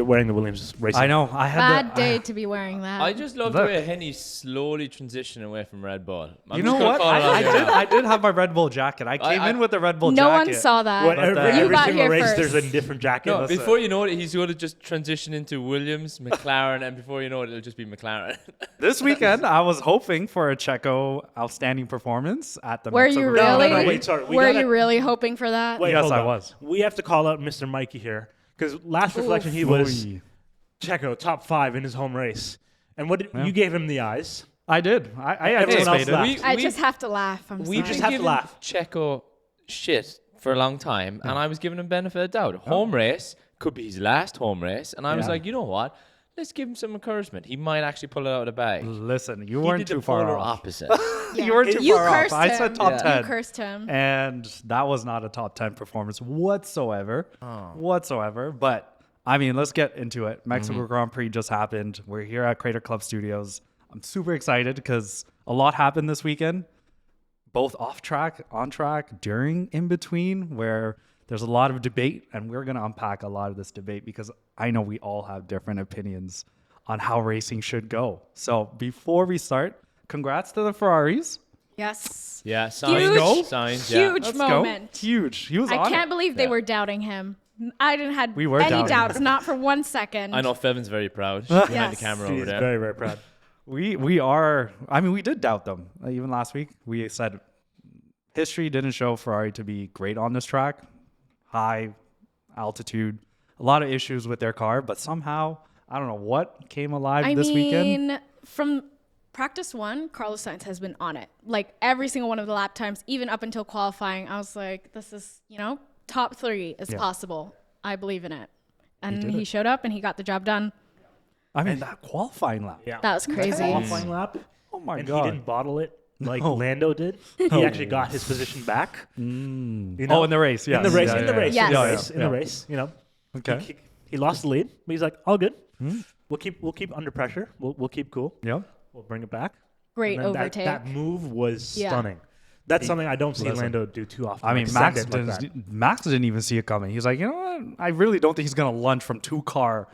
You're wearing the Williams racing. I know. I had Bad day to be wearing that. I just love the way Henny slowly transitioning away from Red Bull. You know what? I did have my Red Bull jacket. I came in with the Red Bull jacket. No one saw that. Well, every got single here race, first. there's a different jacket. No, before you know it, he's going to just transition into Williams, McLaren, and before you know it, it'll just be McLaren. This weekend, I was hoping for a Checo outstanding performance at the Were Mexican you Grand really? Prix. Wait, sorry. Were you really hoping for that? Wait, Yes, hold I on. was. We have to call out Mr. Mikey here because last reflection he was Checo top 5 in his home race, and what you gave him the eyes. I did. I Everyone else anticipated. laughed. I just have to laugh. I'm sorry. We've just been have to giving laugh. Checo shit for a long time, and I was giving him benefit of doubt. Home race could be his last home race, and I was like, you know what? Let's give him some encouragement. He might actually pull it out of the bag. Listen, you He weren't did too the far polar off. opposite. Yeah. You weren't too You far off. cursed I him. said top 10. You cursed him. And that was not a top 10 performance whatsoever. Whatsoever. But, I mean, let's get into it. Mexico Grand Prix just happened. We're here at Crater Club Studios. I'm super excited because a lot happened this weekend, both off track, on track, during, in between, where there's a lot of debate. And we're going to unpack a lot of this debate because I know we all have different opinions on how racing should go. So before we start, congrats to the Ferraris. Yes. Yeah, signs. Huge, Signs, yeah. huge Let's moment. go. Huge. He was I on can't it. believe they were doubting him. I didn't have We were any doubting doubts, him. not for 1 second. I know Fevin's very proud. She's behind Yes. the camera He's over there. very, very proud. We are. I mean, we did doubt them. Even last week, we said history didn't show Ferrari to be great on this track. High altitude, a lot of issues with their car, but somehow I don't know what came alive this weekend. From practice 1, Carlos Sainz has been on it. Like every single one of the lap times, even up until qualifying, I was like, this is, top 3 is possible. I believe in it. And he showed up and he got the job done. I mean, that qualifying lap. Yeah. That was crazy. Qualifying lap. Oh my And God. he didn't bottle it like Lando did. He actually got his position back. You know? Oh, in the race. Yeah. In the race. Yeah, In the yeah, race. yeah. In the Yes. race. In the race. Okay. He lost the lead, but he's like, all good. We'll keep under pressure. We'll keep cool. Yeah. We'll bring it back. Great And then overtake. That move was stunning. That's something I don't see Lando do too often. I mean, Like, send it like that. Max didn't even see it coming. He's like, you know what? I really don't think he's going to lunge from 2-car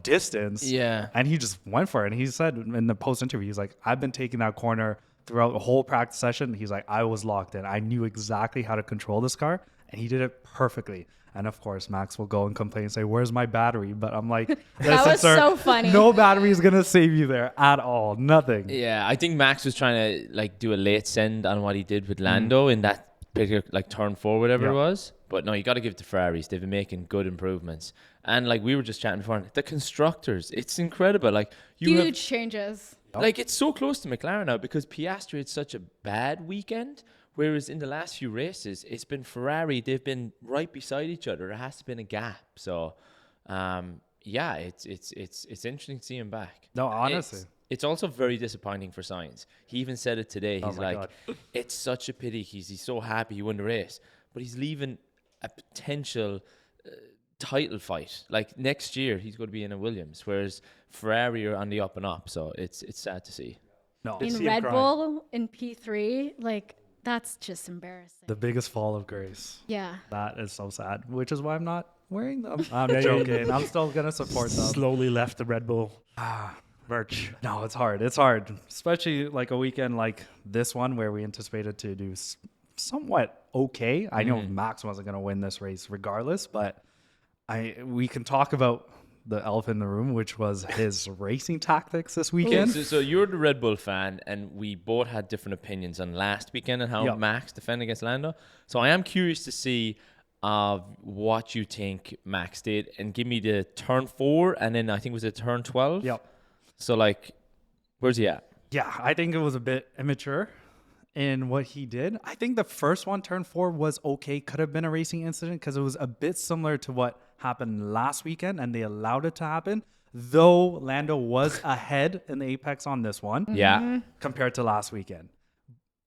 distance. Yeah. And he just went for it. And he said in the post interview, he's like, I've been taking that corner throughout the whole practice session. He's like, I was locked in. I knew exactly how to control this car. And he did it perfectly. And of course, Max will go and complain and say, where's my battery? But I'm like, That listen, was sir, so funny. no battery is going to save you there at all. Nothing. Yeah, I think Max was trying to do a late send on what he did with Lando in that particular turn 4, whatever it was. But no, you got to give it to Ferraris. They've been making good improvements. And we were just chatting before, the constructors, it's incredible. Huge changes. It's so close to McLaren now because Piastri had such a bad weekend. Whereas in the last few races, it's been Ferrari. They've been right beside each other. There has been a gap. So, it's interesting to see him back. No, honestly. It's also very disappointing for Sainz. He even said it today. He's God. it's such a pity. He's so happy he won the race, but he's leaving a potential title fight. Next year, he's going to be in a Williams, whereas Ferrari are on the up and up. So it's sad to see. No. See In him Red crying. Bull, in P3, that's just embarrassing. The biggest fall of grace. Yeah. That is so sad, which is why I'm not wearing them. I'm joking. I'm still going to support them. Slowly left the Red Bull merch. No, it's hard. It's hard, especially a weekend like this one where we anticipated to do somewhat okay. I know Max wasn't going to win this race regardless, but we can talk about the elephant in the room, which was his racing tactics this weekend. So you're the Red Bull fan, and we both had different opinions on last weekend and how Max defended against Lando. So I am curious to see what you think Max did, and give me the turn 4, and then I think it was a turn 12. Yep. So where's he at? Yeah, I think it was a bit immature in what he did. I think the first one, turn 4, was okay. Could have been a racing incident because it was a bit similar to what happened last weekend, and they allowed it to happen. Though Lando was ahead in the apex on this one, compared to last weekend.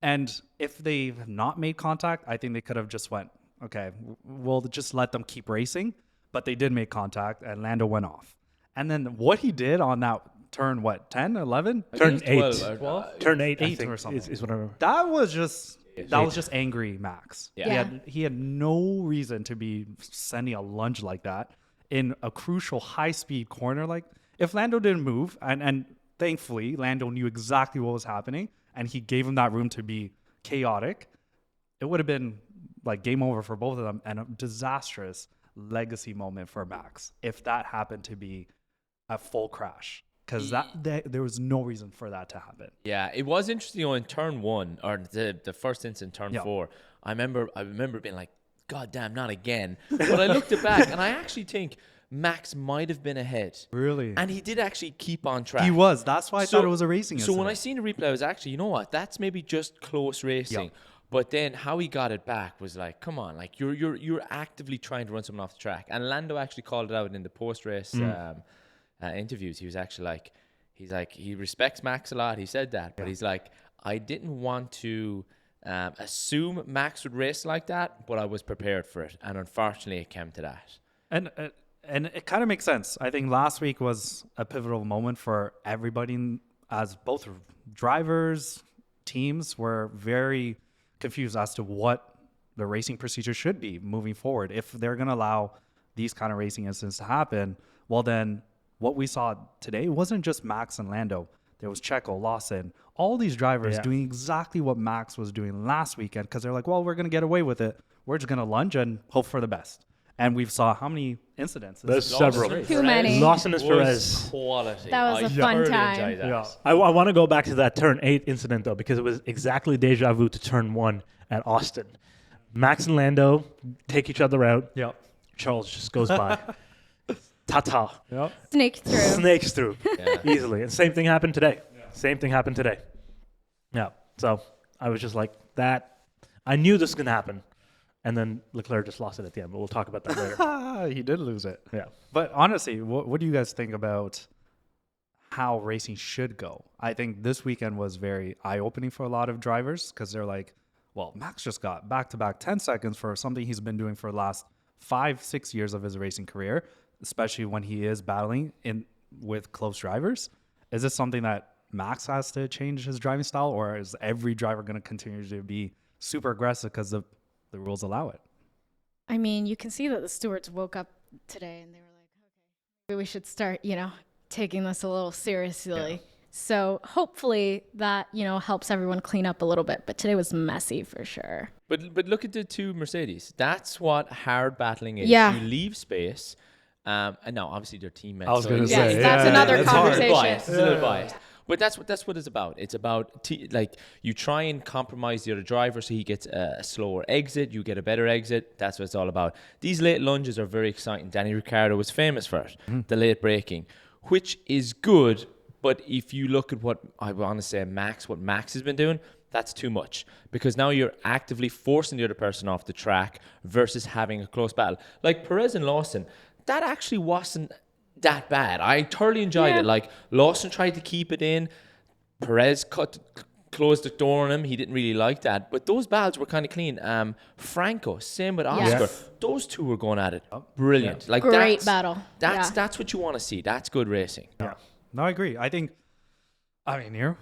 And if they've not made contact, I think they could have just went, okay, we'll just let them keep racing. But they did make contact, and Lando went off. And then what he did on that turn, 10, 11? Turn 8. 12. Turn 8, I 8 think, or something. is what I remember. That was just angry Max. Yeah. He had no reason to be sending a lunge like that in a crucial high-speed corner. Like, if Lando didn't move, and thankfully, Lando knew exactly what was happening, and he gave him that room to be chaotic, it would have been like game over for both of them and a disastrous legacy moment for Max if that happened to be a full crash. Because there was no reason for that to happen. Yeah, it was interesting in turn 1 or the first instance, turn 4. I remember being like, God damn, not again. But I looked it back, and I actually think Max might have been ahead. Really? And he did actually keep on track. He was. That's why I thought it was a racing incident. So when I seen the replay, I was actually, you know what? That's maybe just close racing. Yep. But then how he got it back was like, come on, like you're actively trying to run someone off the track. And Lando actually called it out in the post-race interviews. He was actually like, he respects Max a lot. He said that, but he's like, I didn't want to assume Max would race like that, but I was prepared for it. And unfortunately, it came to that. And it kind of makes sense. I think last week was a pivotal moment for everybody, as both drivers, teams were very confused as to what the racing procedure should be moving forward. If they're going to allow these kind of racing incidents to happen, well, then what we saw today wasn't just Max and Lando. There was Checo, Lawson, all these drivers doing exactly what Max was doing last weekend, because they're like, well, we're going to get away with it. We're just going to lunge and hope for the best. And we've saw how many incidents? There's several. Too many. Lawson and Perez. Quality. That was a fun time. Yeah. I want to go back to that turn 8 incident, though, because it was exactly deja vu to turn 1 at Austin. Max and Lando take each other out. Yep. Charles just goes by. Ta-ta. Yep. Snakes through. Easily. And same thing happened today. Yeah. So I was just like, that. I knew this was going to happen. And then Leclerc just lost it at the end, but we'll talk about that later. He did lose it. Yeah. But honestly, what do you guys think about how racing should go? I think this weekend was very eye-opening for a lot of drivers, because they're like, well, Max just got back-to-back 10 seconds for something he's been doing for the last 5-6 years of his racing career, especially when he is battling with close drivers. Is this something that Max has to change his driving style, or is every driver going to continue to be super aggressive because the rules allow it? I mean, you can see that the stewards woke up today and they were like, okay, maybe we should start, taking this a little seriously. Yeah. So hopefully that, helps everyone clean up a little bit. But today was messy for sure. But look at the two Mercedes. That's what hard battling is. Yeah. You leave space. And now, obviously, they're teammates. I was going to yes, say. that's another conversation. It's a little biased. But that's what it's about. It's about you try and compromise the other driver so he gets a slower exit, you get a better exit. That's what it's all about. These late lunges are very exciting. Danny Ricciardo was famous for it, the late braking, which is good. But if you look at what Max has been doing, that's too much, because now you're actively forcing the other person off the track versus having a close battle. Like Perez and Lawson, that actually wasn't that bad. I thoroughly enjoyed it. Like, Lawson tried to keep it in. Perez closed the door on him. He didn't really like that. But those battles were kind of clean. Franco, same with Oscar. Yes. Those two were going at it. Brilliant. Yeah. Like, great battle. That's what you want to see. That's good racing. Yeah. No, I agree. Niru?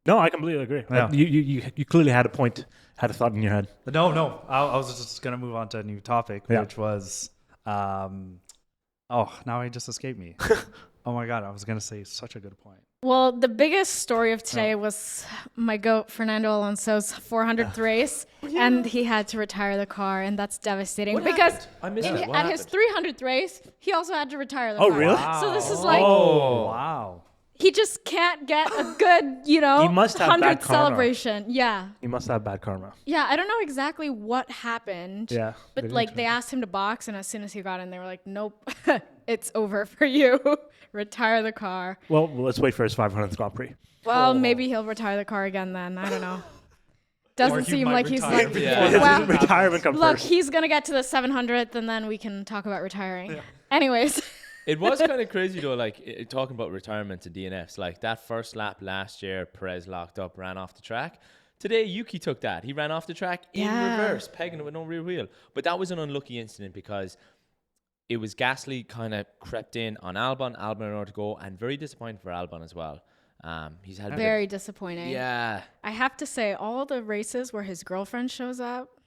No, I completely agree. Yeah. You clearly had a point, had a thought in your head. No. I was just going to move on to a new topic, which was... now it just escaped me. Oh my God, I was going to say such a good point. Well, the biggest story of today was my GOAT, Fernando Alonso's 400th race, and he had to retire the car, and that's devastating. Because I missed it. at his 300th race, he also had to retire the car. Oh, really? So this is like... Oh, wow. He just can't get a good, He must have bad 100th karma. celebration. Yeah. He must have bad karma. Yeah, I don't know exactly what happened. Yeah. But they asked him to box, and as soon as he got in, they were like, nope, it's over for you. Retire the car. Well, let's wait for his 500th Grand Prix. Well, maybe he'll retire the car again then. I don't know. Doesn't seem like he's like, His retirement comes look, first. he's going to get to the 700th, and then we can talk about retiring. Yeah. Anyways. It was kind of crazy though, talking about retirement to DNFs. Like that first lap last year, Perez locked up, ran off the track. Today, Yuki took that. He ran off the track in reverse, pegging it with no rear wheel. But that was an unlucky incident because it was Gasly kind of crept in on Albon in order to go, and very disappointing for Albon as well. He's had very disappointing. Yeah. I have to say, all the races where his girlfriend shows up,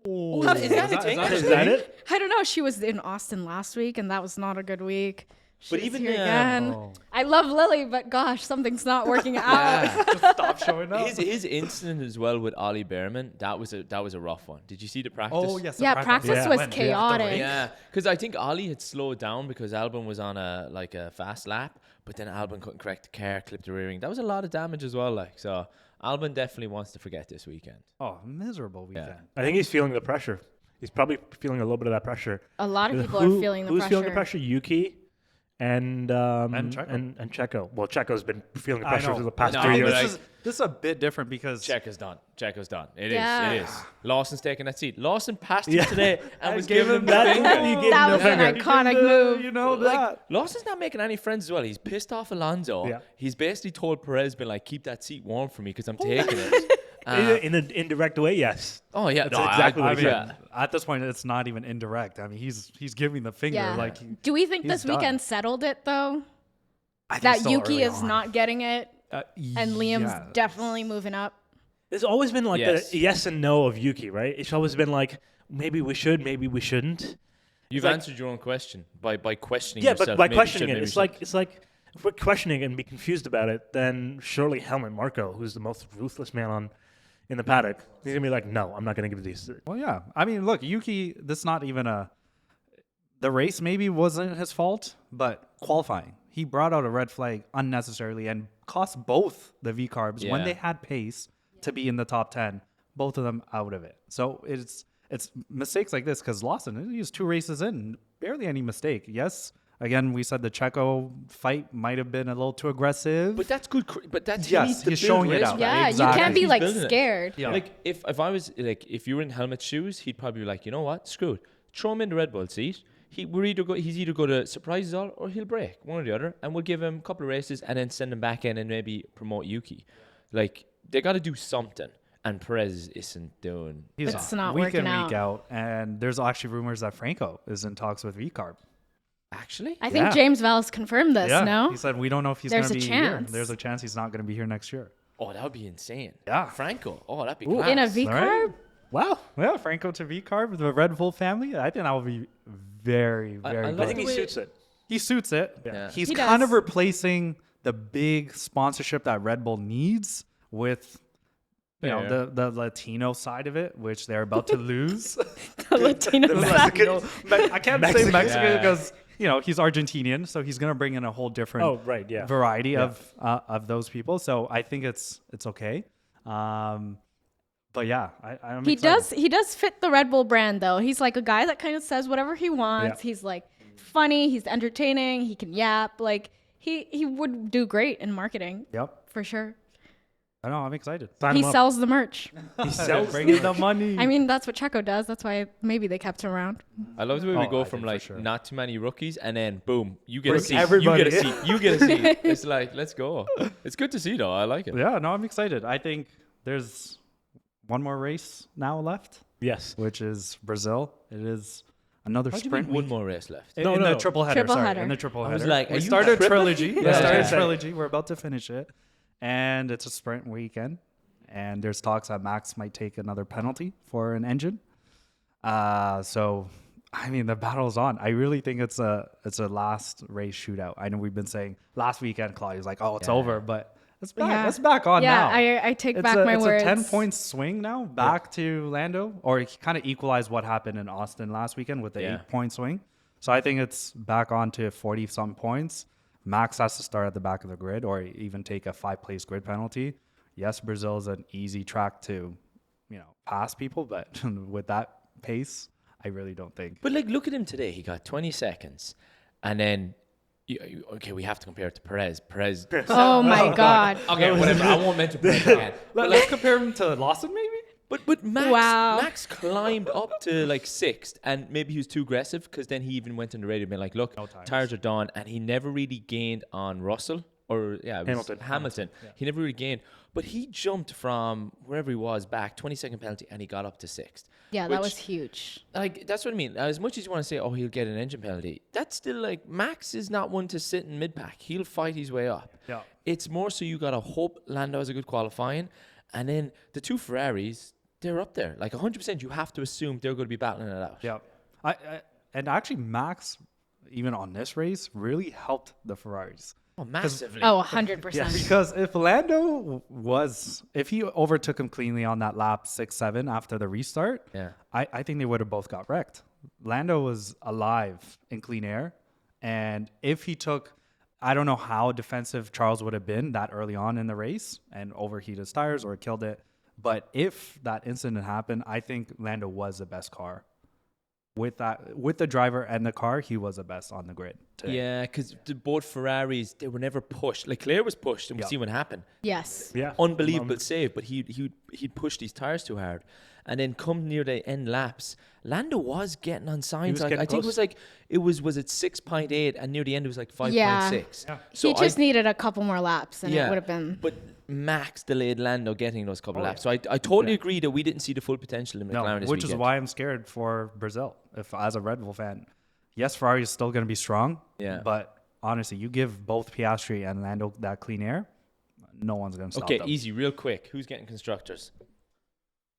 Oh, Is that a thing? Is that it? I don't know. She was in Austin last week, and that was not a good week. But She's even, here again. Oh. I love Lily, but gosh, something's not working out. Yeah. Just stop showing up. His incident as well with Ollie Behrman, that was a rough one. Did you see the practice? Oh, yes. the Yeah, practice was went. chaotic. Yeah, because I think Ollie had slowed down because Albon was on a fast lap, but then Albon couldn't correct the car, clipped the rear ring. That was a lot of damage as well. Like, so Albon definitely wants to forget this weekend. Oh, miserable weekend. I think he's feeling the pressure. He's probably feeling a little bit of that pressure. A lot of people are feeling the who's pressure. feeling the pressure? Yuki and Checo. and Checo. Well, Checo's been feeling the I pressure know. for the past No, 3 but years. I- This is a bit different because Checo's done. Checo's done. It is. Yeah. It is. Lawson's taking that seat. Lawson passed him Yeah. today and I was gave giving him him the that. finger. He gave That him was the an finger. iconic move. You know Like, that. Lawson's not making any friends as well. He's pissed off Alonso. Yeah. He's basically told Perez, been like, keep that seat warm for me because I'm taking it. In an indirect way, yes. Oh, yeah. That's exactly what I he mean, said. at this point, it's not even indirect. I mean, he's giving the finger. Yeah. Like, Do we think he's this done. weekend settled it though? I think That still Yuki early is on. not getting it, and Liam's yeah. definitely moving up. There's always been like Yes. the yes and no of Yuki, right? It's always been like maybe we should, maybe we shouldn't. You've like- answered your own question by questioning Yeah, yourself. but by Maybe you questioning should, it, maybe it's you like if we're questioning it and be confused about it, then surely Helmut Marko, who's the most ruthless man in the paddock, he's gonna be like, no, I'm not gonna give these. Well, yeah. I mean, look, Yuki, this not even the race maybe wasn't his fault, but qualifying. He brought out a red flag unnecessarily and cost both the V-Carbs when Yeah. they had pace to be in the top 10, both of them out of it. So it's mistakes like this because Lawson, he was 2 races in, barely any mistake. Yes, again, we said the Checo fight might have been a little too aggressive. But that's good. But that's Yes, he needs to he's build showing it race out. with Yeah, Exactly. you can't be He's like building it. scared. Yeah. Like if I was like if you were in Helmet's shoes, he'd probably be like, you know what, screw it, throw him in the Red Bull seat. He's either going to surprise us all or he'll break, one or the other, and we'll give him a couple of races and then send him back in and maybe promote Yuki. Like they got to do something, and Perez isn't doing. He's It's on not week working in, week out. And there's actually rumors that Franco is in talks with V-Carb. Actually, I think Yeah. James Valls confirmed this. No, He said we don't know if he's There's going to a be here. chance. There's a chance he's not going to be here next year. oh, that would be insane. Yeah. Franco. Oh, that'd be Ooh. class. in a V All right. carb. Wow, Well, Franco to V-Carb with the Red Bull family. I think that would be very, I very love good. I think the he way- suits it. He suits it. Yeah. He's He kind does. of replacing the big sponsorship that Red Bull needs with you know Fair. the Latino side of it, which they're about to lose. The Latino the side. Latino- I can't say Mexican. Mexican Yeah. because he's Argentinian, so he's gonna bring in a whole different Oh, right, yeah. variety Yeah. of those people. So I think it's okay. But yeah, I'm He excited. does fit the Red Bull brand though. He's like a guy that kind of says whatever he wants. Yeah. He's like funny, he's entertaining, he can yap. Like he would do great in marketing Yep. for sure. I know. I'm excited. Sign He him up. sells the merch. He sells. Bring in the money. I mean, that's what Checo does. That's why maybe they kept him around. I love the way we Oh, go I from think for like sure. not too many rookies and then boom, you get a Bring seat. everybody You get a in. seat. You get a seat. It's like, let's go. It's good to see though. I like it. Yeah, no, I'm excited. I think there's one more race now left, Yes. which is Brazil. It is another How do you sprint mean one week. more race left? In No, the no. triple header. Triple sorry, header. in the triple I header. was like, are we you started tripping? trilogy. We Yeah. started Yeah. trilogy. We're about to finish it, and it's a sprint weekend. And there's talks that Max might take another penalty for an engine. So, I mean, the battle's on. I really think it's a last race shootout. I know we've been saying last weekend, Claudia's like, oh, it's over, but it's back. Yeah. It's back on now. I take It's back a, my it's words. a 10-point swing now back to Lando, or it kind of equalized what happened in Austin last weekend with the Yeah. 8-point swing. So I think it's back on to 40-some points. Max has to start at the back of the grid or even take a 5-place grid penalty. Yes, Brazil is an easy track to, pass people, but with that pace, I really don't think. But like, look at him today. He got 20 seconds, and then okay, we have to compare it to Perez. Perez. Oh my God. Okay, whatever. I won't mention Perez again. Let's compare him to Lawson, maybe? But Max, Wow. Max climbed up to like 6th, and maybe he was too aggressive because then he even went on the radio and been like, look, tires are done, and he never really gained on Russell. Or yeah, it was Hamilton. Yeah. He never really gained, but he jumped from wherever he was back 20-second penalty, and he got up to 6th. Yeah, that which, was huge. Like that's what I mean. As much as you want to say, oh, he'll get an engine penalty, that's still like Max is not one to sit in mid pack. He'll fight his way up. Yeah. It's more so you gotta hope Lando has a good qualifying, and then the two Ferraris. they're up there. Like 100%, you have to assume they're going to be battling it out. Yeah. And actually, Max, even on this race, really helped the Ferraris. Oh, massively. Oh, 100%. Because if Lando if he overtook him cleanly on that lap 6-7 after the restart, Yeah. I think they would have both got wrecked. Lando was alive in clean air. And if he took, I don't know how defensive Charles would have been that early on in the race and overheated his tires or killed it. But if that incident happened, I think Lando was the best car. With the driver and the car, he was the best on the grid today. Yeah, because both Ferraris, they were never pushed. Leclerc was pushed, and we see what happened. Yes. Yeah. Unbelievable save, but he'd push these tires too hard. And then come near the end laps, Lando was getting on Sainz. was Like, getting I think close. it was 6.8, and near the end it was like 5.6. Yeah. So He just needed a couple more laps and it would have been. But Max delayed Lando getting those couple laps. So I totally agree that we didn't see the full potential in McLaren this which weekend. is why I'm scared for Brazil. If as a Red Bull fan, yes, Ferrari is still going to be strong. Yeah. But honestly, you give both Piastri and Lando that clean air, no one's going to stop Okay, them. easy, real quick. Who's getting constructors?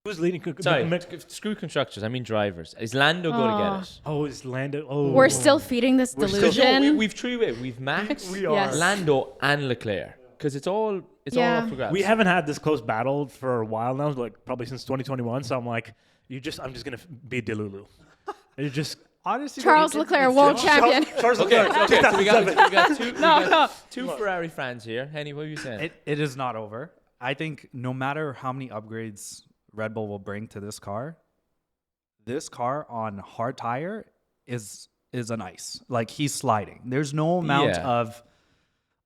Who's leading? Sorry, screw constructors. I mean drivers. Is Lando going to get it? Oh, it's Lando. Oh, We're still feeding this We're still- delusion. We've three way. We've Max, We are. Yes. Lando, and Leclerc. Because it's all Yeah. up for grabs. We haven't had this close battle for a while now, like probably since 2021. So I'm like, I'm just gonna be Delulu. You just Honestly, Charles Leclerc, world champion. Charles Okay, Leclerc. okay, so we got two. No, no. Two Ferrari fans here. Henny, what are you saying? it is not over. I think no matter how many upgrades Red Bull will bring to this car on hard tire is an ice. Like he's sliding. There's no amount Yeah. of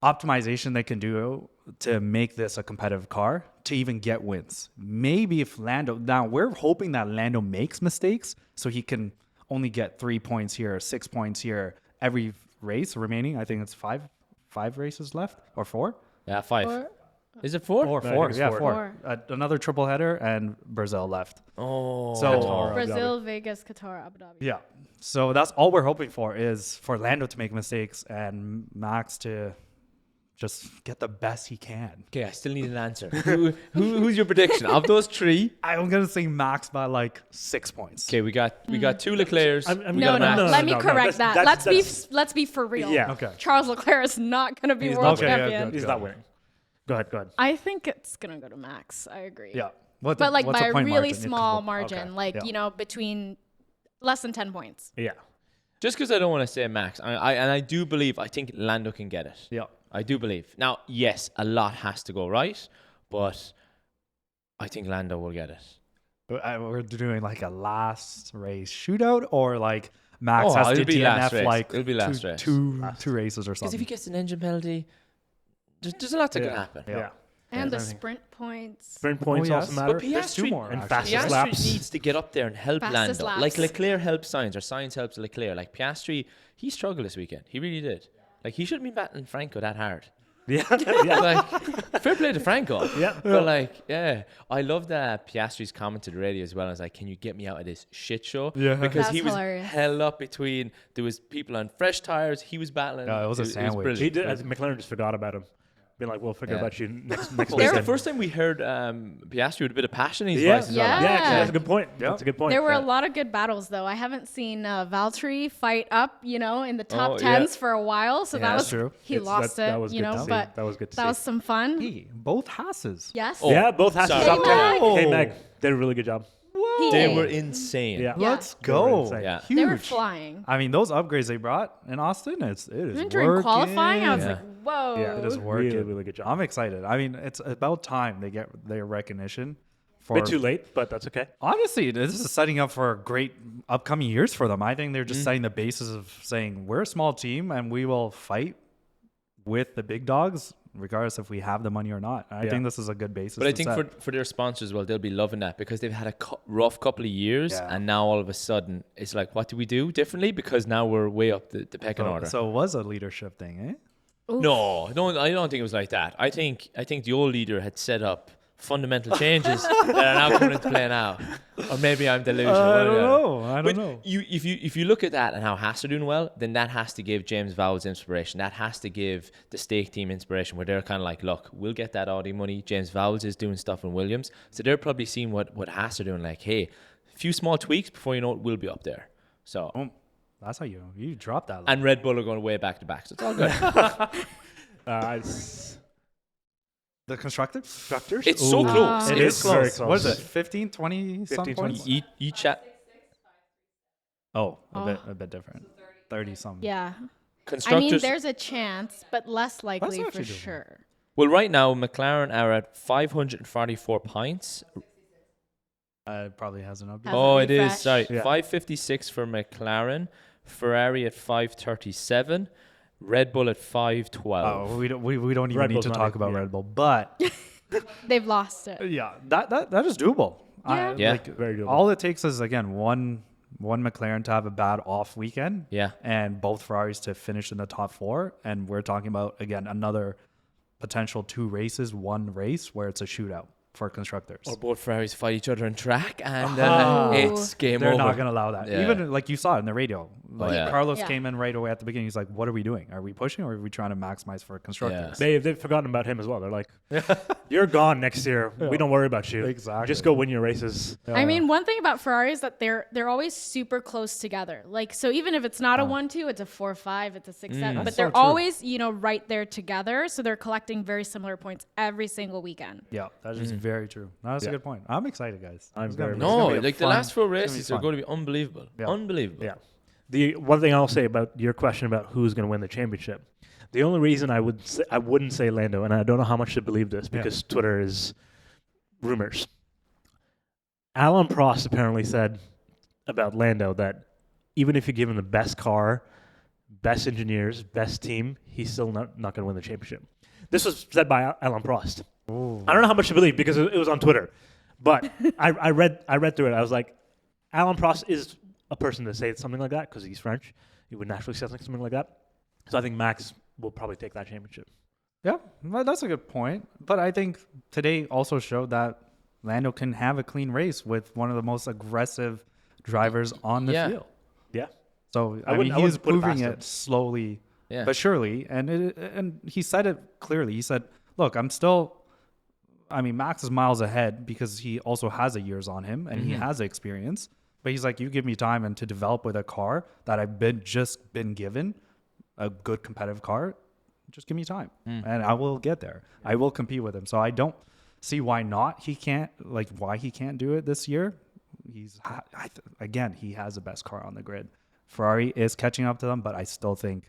optimization they can do to make this a competitive car to even get wins. Maybe if Lando, now we're hoping that Lando makes mistakes so he can only get 3 points here, 6 points here every race remaining. I think it's five races left or 4. Yeah, 5. Or- Is it 4? Four. I think it's Yeah, four. 4. Another triple header and Brazil left. Oh. So Qatar. Brazil, Vegas, Qatar, Abu Dhabi. yeah, so that's all we're hoping for is for Lando to make mistakes and Max to just get the best he can. Okay, I still need an answer. Who's your prediction of those 3? I'm gonna say Max by like 6 points. Okay, we got 2 Leclercs. No, Let me correct that. That's- Let's be for real. Yeah. Okay. Charles Leclerc is not going to be He's world not- okay, yeah, champion. good. He's not winning. Go ahead. I think it's going to go to Max. I agree. Yeah, But like what's by the a point really margin? small Okay, margin, like, yeah. between less than 10 points. Yeah. Just because I don't want to say Max, I do believe, I think Lando can get it. Yeah. I do believe. Now, yes, a lot has to go right, but I think Lando will get it. We're doing like a last race shootout or like Max Oh, has to it'll be last DNF race. like It'll be last race. two races or Because something. if he gets an engine penalty, there's a lot that could Yeah. happen. Yeah. And the I think- sprint points. Sprint points yes. also matter. But There's 2 more. And actually. fastest Piastri laps. needs to get up there and help Fastest Lando. laps. Like Leclerc helps Sainz, or Sainz helps Leclerc. Like Piastri, he struggled this weekend. He really did. Like he shouldn't be battling Franco that hard. Yeah. Yeah. Like fair play to Franco. Yeah. But like, yeah, I love that Piastri's comment to the radio as well. I was like, "Can you get me out of this shit show?" Yeah. Because That's he was hilarious. held up between. There was people on fresh tires. He was battling. Yeah, it was a sandwich. brilliant. He did. I think McLaren just forgot about him. Being like, we'll forget Yeah. about you next Well, it's weekend. the first time we heard Piastri with a bit of passion in his Yeah. voice. as well. Yeah. Actually, that's a good point. That's a good point. There were Yeah. a lot of good battles, though. I haven't seen Valtteri fight up, in the top Oh, yeah. 10s for a while. So Yeah, that that's was true. he It's- lost that it, was good to see. but That was good to that see. was some fun. Hey, both Hasses. Yes. Oh, Yeah, both have sorry. top Hey, 10. Meg. Hey, Meg. Did a really good job. He They did. were insane. Yeah. Yeah. Let's They were go. insane. Yeah. Huge. They were flying. I mean, those upgrades they brought in Austin, it is Even during working. qualifying, I was Yeah. like, whoa. Yeah, It is working. Really, really good job. I'm excited. I mean, it's about time they get their recognition. For Bit too late, but that's okay. honestly, this is setting up for great upcoming years for them. I think they're just Mm-hmm. setting the basis of saying we're a small team and we will fight with the big dogs, regardless if we have the money or not. I Yeah. think this is a good basis. But I to think set. for their sponsors, well, they'll be loving that because they've had a rough couple of years, Yeah. and now all of a sudden it's like, what do we do differently? Because now we're way up the pecking order. So it was a leadership thing, eh? No, I don't think it was like that. I think the old leader had set up fundamental changes that are now coming into play now. Or maybe I'm delusional. I don't know. If you look at that and how Haas are doing well, then that has to give James Vowles inspiration. That has to give the stake team inspiration, where they're kind of like, look, we'll get that Audi money. James Vowles is doing stuff in Williams. So they're probably seeing what Haas are doing, like, hey, a few small tweaks before you know it, we'll be up there. So That's how you dropped that. and Red Bull are going way back to back. So it's all good. The constructors? It's so close. It It's is very close. What is it? 15, 20 some 15, points? 20. Each chat. Oh, a bit different. 30 something. Yeah. Constructors. I mean, there's a chance, but less likely for actually doable. sure. Well, right now, McLaren are at 544 points. It probably hasn't updated. Hasn't Oh, it is. refreshed. Sorry. Yeah. 556 for McLaren. Ferrari at 537. Red Bull at 512. Oh, we don't even Red need Bull's to not talk it, about yeah. Red Bull, but They've lost it. yeah, that is doable. Yeah. Yeah. Very doable. All it takes is again one McLaren to have a bad off weekend, Yeah. and both Ferraris to finish in the top 4, and we're talking about again another potential 2 races, 1 race where it's a shootout for constructors. Or both Ferraris fight each other in track, and Oh. it's game They're over. not going to allow that. Yeah. Even like you saw it in the radio. Like yeah. Carlos Yeah. came in right away at the beginning. He's like, "What are we doing? Are we pushing, or are we trying to maximize for constructors?" They've forgotten about him as well. They're like, you're gone next year. We don't worry about you. Exactly. Just go win your races. I mean, one thing about Ferrari is that they're always super close together. Like, so even if it's not a 1-2, it's a 4-5, it's a 6-7, but That's they're so true. always, right there together. So they're collecting very similar points every single weekend. Yeah, that is very true. No, that's a good point. I'm excited, guys. I'm It's gonna very be- it's gonna No, be a like the fun- last 4 it's gonna be races are fun. going to be unbelievable. Yeah. Unbelievable. Yeah. The one thing I'll say about your question about who's going to win the championship, the only reason I wouldn't say Lando, and I don't know how much to believe this because Twitter is rumors. Alan Prost apparently said about Lando that even if you give him the best car, best engineers, best team, he's still not going to win the championship. This was said by Alan Prost. I don't know how much to believe because it was on Twitter, but I read through it. I was like, Alan Prost is a person to say something like that because he's French. He would naturally say something like that. So I think Max will probably take that championship. Yeah, well, that's a good point. But I think today also showed that Lando can have a clean race with one of the most aggressive drivers on the Yeah. field. Yeah. So I I mean, wouldn't he is put it proving past it him. slowly Yeah. but surely. And he said it clearly. He said, "Look, Max is miles ahead because he also has the years on him and he has the experience. But he's like, you give me time and to develop with a car that I've just been given, a good competitive car, just give me time and I will get there. I will compete with him. So I don't see why he can't do it this year. Again, he has the best car on the grid. Ferrari is catching up to them, but I still think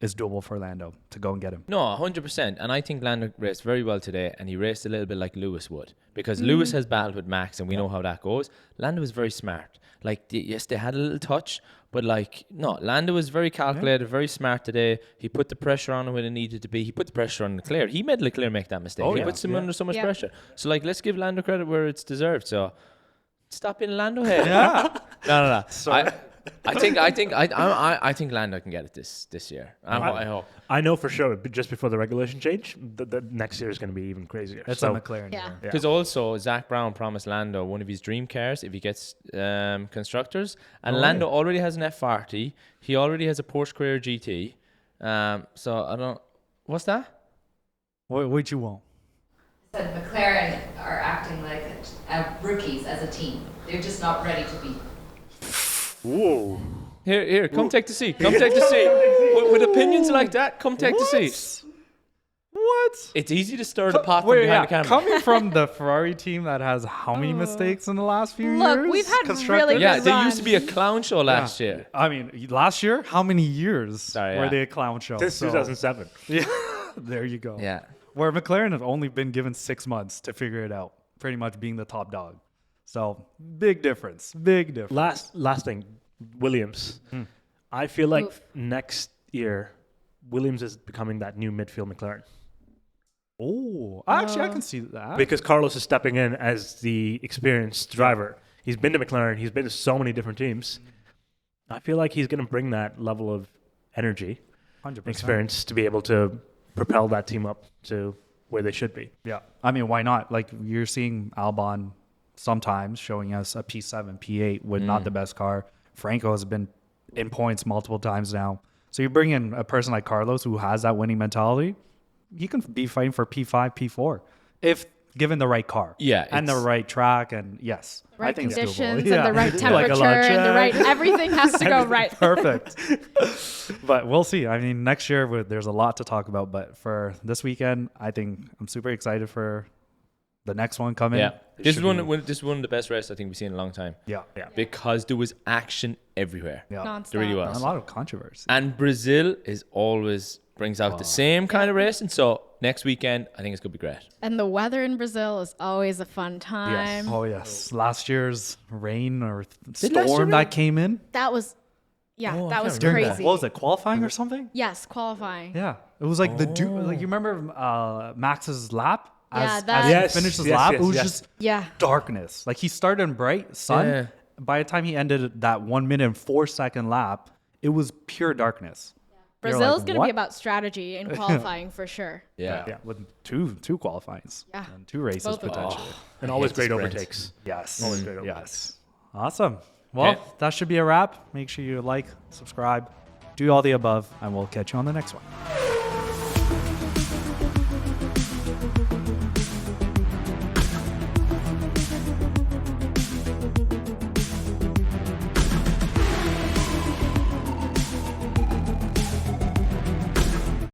it's doable for Lando to go and get him. No, 100%. And I think Lando raced very well today, and he raced a little bit like Lewis would. Because Lewis has battled with Max, and we know how that goes. Lando was very smart. Yes, they had a little touch, but Lando was very calculated, very smart today. He put the pressure on him when it needed to be. He put the pressure on Leclerc. He made Leclerc make that mistake. He puts him under so much pressure. So, let's give Lando credit where it's deserved. So, stop being Lando head. Yeah. No. I think Lando can get it this year. I hope. I know for sure, but just before the regulation change, the next year is going to be even crazier. It's So, a McLaren. Yeah. year. Because also Zach Brown promised Lando one of his dream cars if he gets constructors, and Lando already has an F40. He already has a Porsche Carrera GT. So I don't. What's that? What you want? Said McLaren are acting like rookies as a team. They're just not ready to be. Whoa. Here, come take the seat. Come take the seat. With opinions like that, come take the seat. What? It's easy to stir the pot from behind the camera. Coming from the Ferrari team that has how many mistakes in the last few years? Look, we've had Constructors? really Yeah, good there used to be a run. clown show last year. I mean, last year, how many years Sorry, were yeah. they a clown show? Since So, 2007. Yeah, there you go. Yeah. Where McLaren have only been given 6 months to figure it out, pretty much being the top dog. So big difference. Big difference. Last thing, Williams. I feel like Oof. next year, Williams is becoming that new midfield McLaren Oh, actually, I can see that. because Carlos is stepping in as the experienced driver. He's been to McLaren. He's been to so many different teams. I feel like he's going to bring that level of energy, 100%. experience to be able to propel that team up to where they should be. Yeah. I mean, why not? Like, you're seeing Albon sometimes showing us a P7, P8 with not the best car. Franco has been in points multiple times now. So you bring in a person like Carlos who has that winning mentality, he can be fighting for P5, P4 if given the right car. Yeah, and the right track. And yes, Right I think conditions it's and doable. the right Like a temperature and the right everything has to go right. Perfect. But we'll see. I mean, next year there's a lot to talk about. But for this weekend, I think I'm super excited for the next one coming. Yeah, this is one of the best races I think we've seen in a long time. Yeah. Because there was action everywhere. Yeah. Nonstop. There really was. A lot of controversy. And Brazil is always brings out the same kind of racing. So next weekend, I think it's gonna be great. And the weather in Brazil is always a fun time. Oh yes, last year's rain or Did last year storm rain? that came in. That was, I that was can't remember crazy. What was it? Qualifying or something? Yes, qualifying. Yeah, it was like like you remember Max's lap Yeah, as that- he Yes, finished his yes, lap. yes, it was yes. just Yeah. darkness. Like he started in bright sun. Yeah. By the time he ended that 1 minute and 4 second lap, it was pure darkness. You're Brazil's like, going to what? be about strategy in qualifying for sure. Yeah. with two qualifyings. Yeah. And 2 races Both of them. potentially. And always hate the great sprint. overtakes. Yes. Always great Yes. Awesome. Well, Okay. that should be a wrap. Make sure you like, subscribe, do all the above, and we'll catch you on the next one.